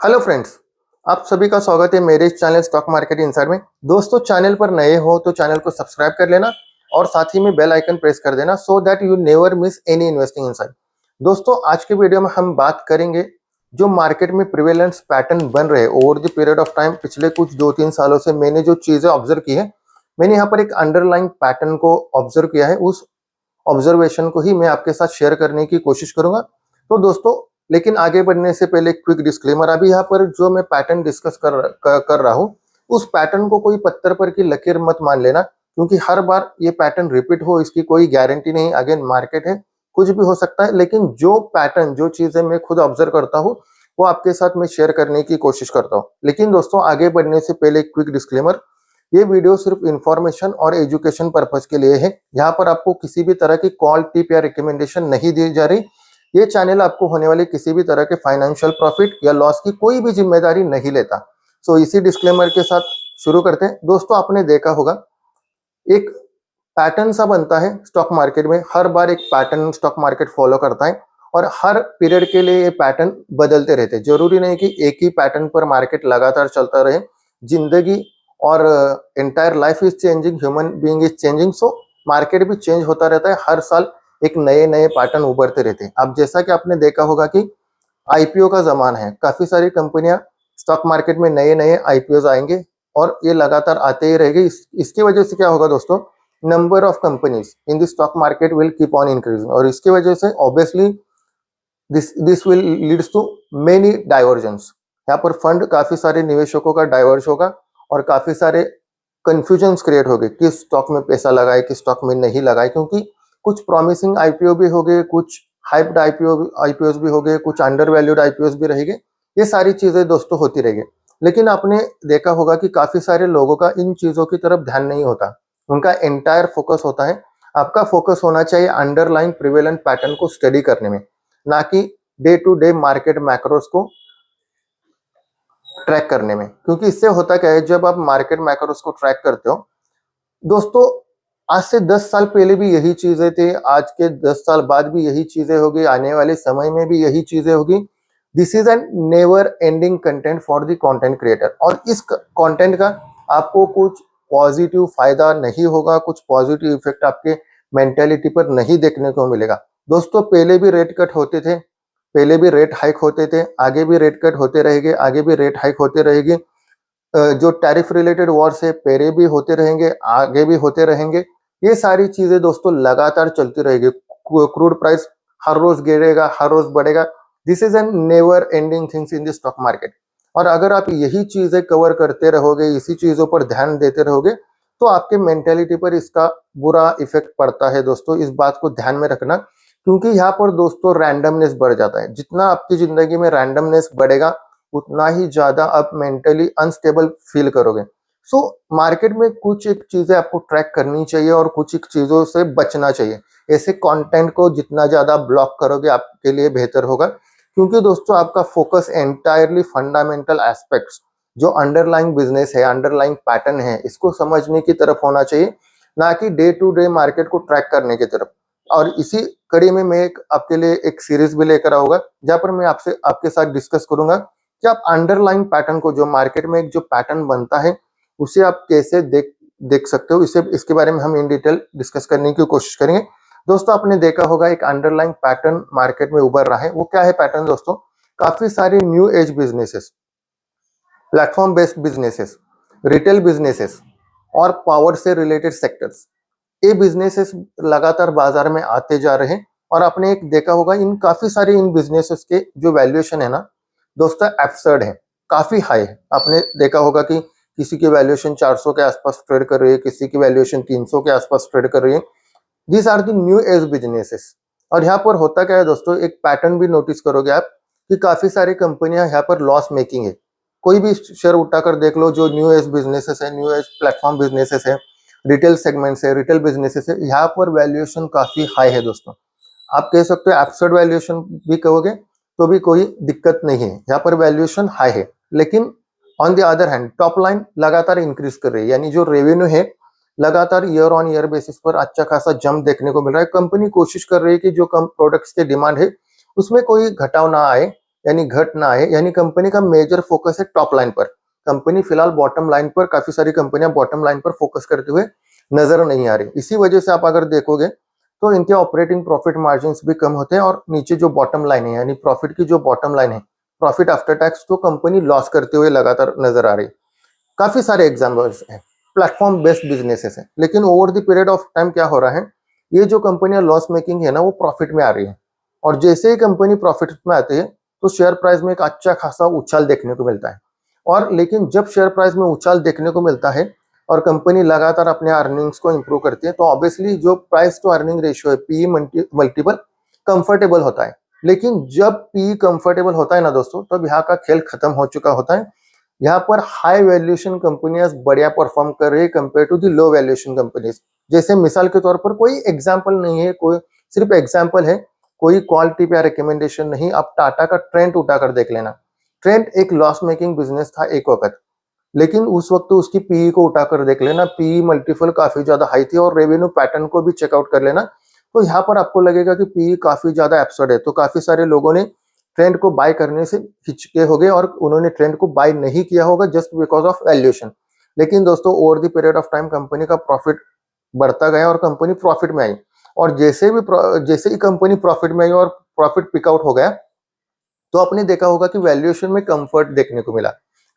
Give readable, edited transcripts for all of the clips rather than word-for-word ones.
Hello friends. आप सभी का स्वागत है मेरे इस चैनल स्टॉक मार्केट इनसाइड में। दोस्तों, चैनल पर नए हो तो चैनल को सब्सक्राइब कर लेना और साथ ही में बेल आइकन प्रेस कर देना so that you never miss any investing inside. दोस्तों, आज के वीडियो में हम बात करेंगे जो मार्केट में प्रिवेलेंस पैटर्न बन रहे over the period of time. पिछले कुछ 2-3 सालों से मैंने जो चीजें ऑब्जर्व की है, मैंने यहाँ पर एक अंडरलाइंग पैटर्न को ऑब्जर्व किया है। उस ऑब्जर्वेशन को ही मैं आपके साथ शेयर करने की कोशिश करूंगा। तो दोस्तों, लेकिन आगे बढ़ने से पहले क्विक डिस्क्लेमर। अभी यहाँ पर जो मैं पैटर्न डिस्कस कर रहा हूँ, उस पैटर्न को कोई पत्थर पर की लकीर मत मान लेना, क्योंकि हर बार ये पैटर्न रिपीट हो इसकी कोई गारंटी नहीं। अगेन मार्केट है, कुछ भी हो सकता है, लेकिन जो पैटर्न जो चीजें मैं खुद ऑब्जर्व करता हूँ वो आपके साथ मैं शेयर करने की कोशिश करता हूँ। लेकिन दोस्तों, आगे बढ़ने से पहले क्विक डिस्क्लेमर। ये वीडियो सिर्फ इंफॉर्मेशन और एजुकेशन पर्पज के लिए है। यहाँ पर आपको किसी भी तरह की कॉल, टिप या रिकमेंडेशन नहीं दी जा रही। ये चैनल आपको होने वाले किसी भी तरह के फाइनेंशियल प्रॉफिट या लॉस की कोई भी जिम्मेदारी नहीं लेता। सो इसी डिस्क्लेमर के साथ शुरू करते हैं। दोस्तों, आपने देखा होगा एक पैटर्न सा बनता है स्टॉक मार्केट में। हर बार एक पैटर्न स्टॉक मार्केट फॉलो करता है और हर पीरियड के लिए ये पैटर्न बदलते रहते हैं। जरूरी नहीं कि एक ही पैटर्न पर मार्केट लगातार चलता रहे। जिंदगी और entire life is changing, human being is changing. So market भी चेंज होता रहता है। हर साल एक नए नए पैटर्न उभरते रहते हैं। अब जैसा कि आपने देखा होगा कि आईपीओ का जमाना है। काफी सारी कंपनियां स्टॉक मार्केट में नए नए आईपीओ आएंगे और ये लगातार आते ही रहेंगे। इसकी वजह से क्या होगा दोस्तों, number of companies in the stock market will keep on increasing, और इसकी वजह से obviously this will leads to many divergence. यहाँ पर फंड, काफी सारे निवेशकों का डाइवर्ज होगा और काफी सारे कंफ्यूजन्स क्रिएट हो गए, किस स्टॉक में पैसा लगाए किस स्टॉक में नहीं लगाए। क्योंकि कुछ प्रॉमिसिंग आईपीओ भी हो गए, कुछ हाइप्ड आईपीओ भी हो गए, कुछ अंडर वैल्यूड आईपीओ भी रहेंगे। ये सारी चीजें दोस्तों होती रहेगी। लेकिन आपने देखा होगा कि काफी सारे लोगों का इन चीजों की तरफ ध्यान नहीं होता। उनका एंटायर फोकस होता है, आपका फोकस होना चाहिए अंडरलाइन प्रिवेलेंट पैटर्न को स्टडी करने में, ना कि day to day market macros को ट्रैक करने में। क्योंकि इससे होता क्या है, जब आप मार्केट मैक्रोस को ट्रैक करते हो दोस्तों, आज से 10 साल पहले भी यही चीजें थे, आज के 10 साल बाद भी यही चीजें होगी, आने वाले समय में भी यही चीजें होगी। This is an never ending content for the content creator. और इस कंटेंट का आपको कुछ पॉजिटिव फायदा नहीं होगा, कुछ पॉजिटिव इफेक्ट आपके मेंटेलिटी पर नहीं देखने को मिलेगा। दोस्तों, पहले भी रेट कट होते थे, पहले भी रेट हाइक होते थे, आगे भी रेट कट होते रहेंगे, आगे भी रेट हाइक होते रहेगी। जो टैरिफ रिलेटेड वॉर्स है पहले भी होते रहेंगे, आगे भी होते रहेंगे। ये सारी चीजें दोस्तों लगातार चलती रहेगी। क्रूड प्राइस हर रोज गिरेगा, हर रोज बढ़ेगा। This is an never ending things in the stock market. और अगर आप यही चीजें कवर करते रहोगे, इसी चीजों पर ध्यान देते रहोगे, तो आपके मेंटेलिटी पर इसका बुरा इफेक्ट पड़ता है। दोस्तों, इस बात को ध्यान में रखना, क्योंकि यहाँ पर दोस्तों रैंडमनेस बढ़ जाता है। जितना आपकी जिंदगी में रैंडमनेस बढ़ेगा, उतना ही ज्यादा आप मेंटली अनस्टेबल फील करोगे। सो मार्केट में कुछ एक चीजें आपको ट्रैक करनी चाहिए और कुछ एक चीजों से बचना चाहिए। ऐसे कंटेंट को जितना ज्यादा ब्लॉक करोगे आपके लिए बेहतर होगा। क्योंकि दोस्तों, आपका फोकस एंटायरली फंडामेंटल एस्पेक्ट्स, जो अंडरलाइंग बिजनेस है, अंडरलाइंग पैटर्न है, इसको समझने की तरफ होना चाहिए, ना कि डे टू डे मार्केट को ट्रैक करने की तरफ। और इसी कड़ी में मैं आपके लिए एक सीरीज भी लेकर आऊंगा, जहां पर मैं आपसे आपके साथ डिस्कस करूंगा कि आप अंडरलाइन पैटर्न को, जो मार्केट में एक जो पैटर्न बनता है, उसे आप कैसे देख सकते हो। इसे इसके बारे में हम इन डिटेल डिस्कस करने की कोशिश करेंगे। दोस्तों, आपने देखा होगा एक अंडरलाइन पैटर्न मार्केट में उभर रहा है। वो क्या है पैटर्न दोस्तों? काफी सारे new age businesses, platform based businesses, retail businesses और पावर से रिलेटेड सेक्टर्स, ये बिजनेसेस लगातार बाजार में आते जा रहे हैं। और आपने एक देखा होगा इन काफी सारे इन बिजनेसेस के जो वैल्यूएशन है ना दोस्तों, एब्सर्ड है, काफी हाई है। आपने देखा होगा कि किसी की वैल्यूएशन 400 के आसपास ट्रेड कर रही है, किसी की वैल्यूएशन 300 के आसपास ट्रेड कर रही है। These are the new age businesses. और यहाँ पर होता क्या है दोस्तों, एक पैटर्न भी नोटिस करोगे आप कि काफी सारी कंपनियां यहाँ पर लॉस मेकिंग है। कोई भी शेयर उठाकर देख लो, जो न्यू एज बिजनेसेस है, न्यू एज प्लेटफॉर्म बिजनेसेस है, रिटेल सेगमेंट है, रिटेल बिजनेसेस है, यहाँ पर वैल्यूएशन काफी हाई है दोस्तों। आप कह सकते हो एब्सर्ड वैल्यूएशन भी कहोगे तो भी कोई दिक्कत नहीं है, यहाँ पर वैल्यूएशन हाई है। लेकिन on the other hand top line लगातार इंक्रीज कर रही है, यानी जो रेवेन्यू है लगातार ईयर ऑन ईयर बेसिस पर अच्छा खासा जंप देखने को मिल रहा है। कंपनी कोशिश कर रही है कि जो कम प्रोडक्ट्स के डिमांड है उसमें कोई घटाव ना आए, यानी घट ना आए, यानी कंपनी का मेजर फोकस है टॉप लाइन पर। कंपनी फिलहाल बॉटम लाइन पर, काफी सारी कंपनियां बॉटम लाइन पर फोकस करते हुए नजर नहीं आ रही। इसी वजह से आप अगर देखोगे तो इनके ऑपरेटिंग प्रॉफिट मार्जिन भी कम होते हैं, और नीचे जो बॉटम लाइन है यानी प्रॉफिट की जो बॉटम लाइन है, प्रॉफिट आफ्टर टैक्स, तो कंपनी लॉस करते हुए लगातार नजर आ रही। काफी सारे एग्जाम्पल्स हैं, प्लेटफॉर्म बेस्ड बिजनेसेस है, लेकिन over the period of time क्या हो रहा है, ये जो कंपनियां लॉस मेकिंग है ना, वो प्रॉफिट में आ रही है। और जैसे ही कंपनी प्रॉफिट में आती है तो शेयर प्राइस में एक अच्छा खासा उछाल देखने को मिलता है। और लेकिन जब शेयर प्राइस में उछाल देखने को मिलता है और कंपनी लगातार अपने अर्निंग्स को इंप्रूव करती है, तो ऑब्वियसली जो प्राइस टू अर्निंग रेशियो है, पीई मल्टीपल, कंफर्टेबल होता है। लेकिन जब पीई कंफर्टेबल होता है ना दोस्तों, तब यहाँ का खेल खत्म हो चुका होता है। यहाँ पर हाई वैल्यूएशन कंपनियां बढ़िया परफॉर्म कर रही है compare to the low valuation companies. जैसे मिसाल के तौर पर, कोई एग्जांपल नहीं है, कोई सिर्फ एग्जांपल है, कोई क्वालिटी या रिकमेंडेशन नहीं। आप टाटा का ट्रेंड उठाकर देख लेना। ट्रेंड एक लॉस मेकिंग बिजनेस था एक वक्त, लेकिन उस वक्त तो उसकी पीई को उठाकर देख लेना, पीई मल्टीपल काफी ज्यादा हाई थी, और रेवेन्यू पैटर्न को भी चेकआउट कर लेना, तो यहाँ पर आपको लगेगा कि पीई काफी ज्यादा एब्सर्ड है। तो काफी सारे लोगों ने ट्रेंड को बाय करने से हिचके हो गए और उन्होंने ट्रेंड को बाय नहीं किया होगा जस्ट बिकॉज ऑफ वैल्यूएशन। लेकिन दोस्तों over the period of time company का प्रॉफिट बढ़ता गया और कंपनी प्रॉफिट में आई, और जैसे ही कंपनी प्रॉफिट में आई और प्रॉफिट पिक आउट हो गया, तो आपने देखा होगा कि वैल्यूएशन में कंफर्ट देखने को मिला।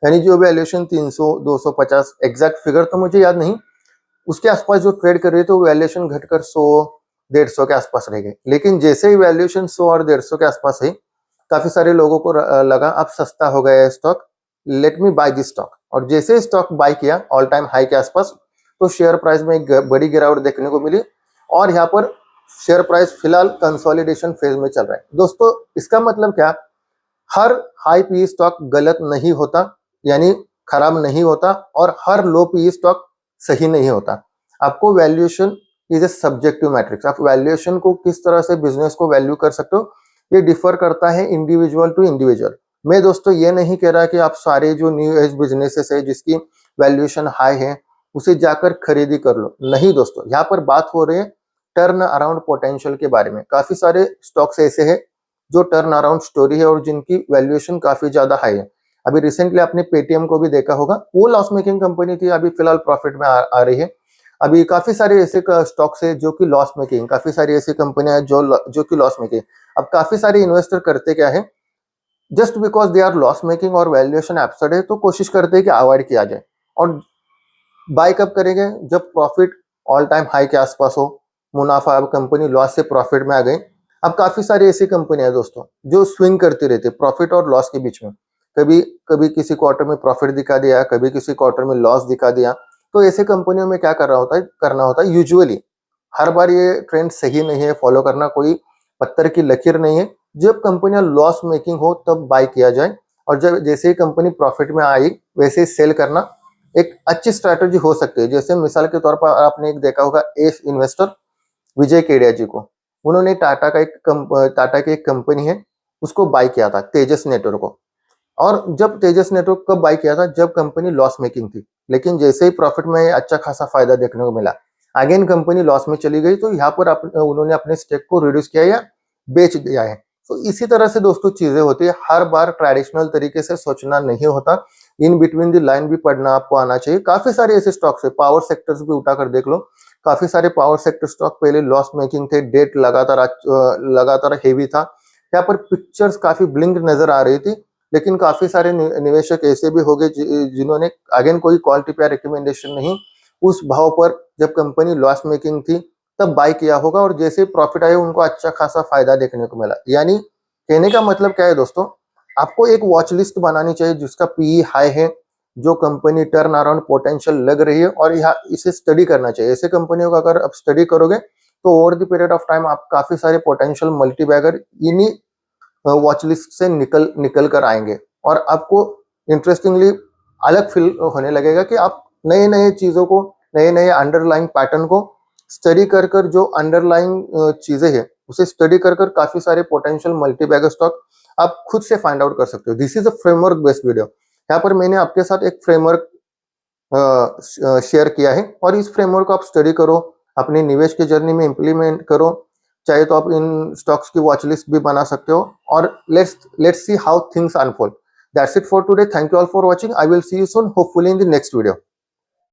यानी जो वैल्यूएशन 300 250, एग्जैक्ट फिगर तो मुझे याद नहीं, उसके आसपास जो ट्रेड कर रही है, तो वैल्यूएशन घटकर 100 150 के आसपास रह गई। लेकिन जैसे ही वैल्यूएशन 100 और 150 के आसपास है, काफी सारे लोगों को लगा अब सस्ता हो गया है stock, let me buy this stock. और जैसे स्टॉक बाय किया ऑल टाइम हाई के आसपास, तो शेयर प्राइस में एक बड़ी गिरावट देखने को मिली, और यहाँ पर शेयर प्राइस फिलहाल कंसोलिडेशन फेज में चल रहा है। दोस्तों इसका मतलब क्या, हर हाई पी स्टॉक गलत नहीं होता, यानी खराब नहीं होता, और हर लो पी स्टॉक सही नहीं होता। आपको valuation is a subjective matrix. आप वैल्यूएशन को किस तरह से बिजनेस को वैल्यू कर सकते हो, ये डिफर करता है इंडिविजुअल टू इंडिविजुअल। मैं दोस्तों ये नहीं कह रहा कि आप सारे जो न्यू एज बिजनेसेस है जिसकी वैल्यूएशन हाई है उसे जाकर खरीदी कर लो, नहीं दोस्तों। यहाँ पर बात हो रही है टर्न अराउंड पोटेंशियल के बारे में। काफी सारे स्टॉक्स ऐसे हैं जो टर्न अराउंड स्टोरी है और जिनकी वैल्यूएशन काफी ज्यादा हाई है। अभी रिसेंटली आपने पेटीएम को भी देखा होगा, वो लॉस मेकिंग कंपनी थी, अभी फिलहाल प्रॉफिट में आ रही है। अभी काफी सारे ऐसे स्टॉक्स है जो कि लॉस मेकिंग, काफी सारी ऐसी कंपनियां हैं जो कि लॉस मेकिंग। अब काफी सारे इन्वेस्टर करते क्या है, just because they are loss making और वैल्यूएशन एब्सर्ड है, तो कोशिश करते हैं कि अवॉइड किया जाए। और बाय कब करेंगे, जब प्रॉफिट ऑल टाइम हाई के आसपास हो, मुनाफा, अब कंपनी लॉस से प्रॉफिट में आ गई। अब काफी सारी ऐसी कंपनियां हैं दोस्तों जो स्विंग करती रहती है प्रॉफिट और लॉस के बीच में। कभी कभी किसी क्वार्टर में प्रॉफिट दिखा दिया, कभी किसी क्वार्टर में लॉस दिखा दिया। तो ऐसे कंपनियों में क्या करना होता है यूजुअली, हर बार ये ट्रेंड सही नहीं है, फॉलो करना कोई पत्थर की लकीर नहीं है। जब कंपनियां लॉस मेकिंग हो तब बाय किया जाए, और जब जैसे ही कंपनी प्रॉफिट में आई वैसे ही सेल करना एक अच्छी स्ट्रैटेजी हो सकती है। जैसे मिसाल के तौर पर आपने एक देखा होगा एस इन्वेस्टर विजय केडिया जी को, उन्होंने टाटा की एक कंपनी है उसको बाय किया था, तेजस नेटवर्क को। और जब तेजस नेटवर्क कब बाय किया था, जब कंपनी लॉस मेकिंग थी। लेकिन जैसे ही प्रॉफिट में अच्छा खासा फायदा देखने को मिला, अगेन कंपनी लॉस में चली गई, तो यहाँ पर उन्होंने अपने स्टेक को रिड्यूस किया या बेच दिया है। तो इसी तरह से दोस्तों चीजें होती है, हर बार ट्रेडिशनल तरीके से सोचना नहीं होता, इन बिटवीन द लाइन भी पढ़ना आपको आना चाहिए। काफी सारे ऐसे स्टॉक्स है, पावर सेक्टर्स भी उठाकर देख लो, काफी सारे पावर सेक्टर स्टॉक पहले लॉस मेकिंग थे, डेट लगातार हेवी था, यहाँ पर पिक्चर्स काफी ब्लिंक नजर आ रही थी। लेकिन काफी सारे निवेशक ऐसे भी हो गए जिन्होंने, अगेन कोई क्वालिटी पे रिकमेंडेशन नहीं, उस भाव पर जब कंपनी लॉस मेकिंग थी तब बाय किया होगा, और जैसे प्रॉफिट आया उनको अच्छा खासा फायदा देखने को मिला। यानी कहने का मतलब क्या है दोस्तों, आपको एक वॉच लिस्ट बनानी चाहिए जिसका पीई हाई है, जो कंपनी टर्न अराउंड पोटेंशियल लग रही है, और यहाँ इसे स्टडी करना चाहिए। ऐसे कंपनियों का अगर आप स्टडी करोगे तो over the period of time आप काफी सारे पोटेंशियल मल्टीबैगर इन्हीं वॉच लिस्ट से निकल कर आएंगे, और आपको इंटरेस्टिंगली अलग फील होने लगेगा कि आप नए नए चीजों को, नए नए अंडरलाइंग पैटर्न को स्टडी कर कर, जो अंडरलाइंग चीजें हैं उसे स्टडी कर कर काफी सारे पोटेंशियल मल्टीबैगर स्टॉक आप खुद से फाइंड आउट कर सकते हो। This is a framework based video. यहाँ पर मैंने आपके साथ एक फ्रेमवर्क शेयर किया है, और इस फ्रेमवर्क को आप स्टडी करो, अपनी निवेश की जर्नी में इंप्लीमेंट करो, चाहे तो आप इन स्टॉक्स की वॉच लिस्ट भी बना सकते हो, और let's see how things unfold. That's it for today. Thank you all for watching. I will see you soon, hopefully in the next video.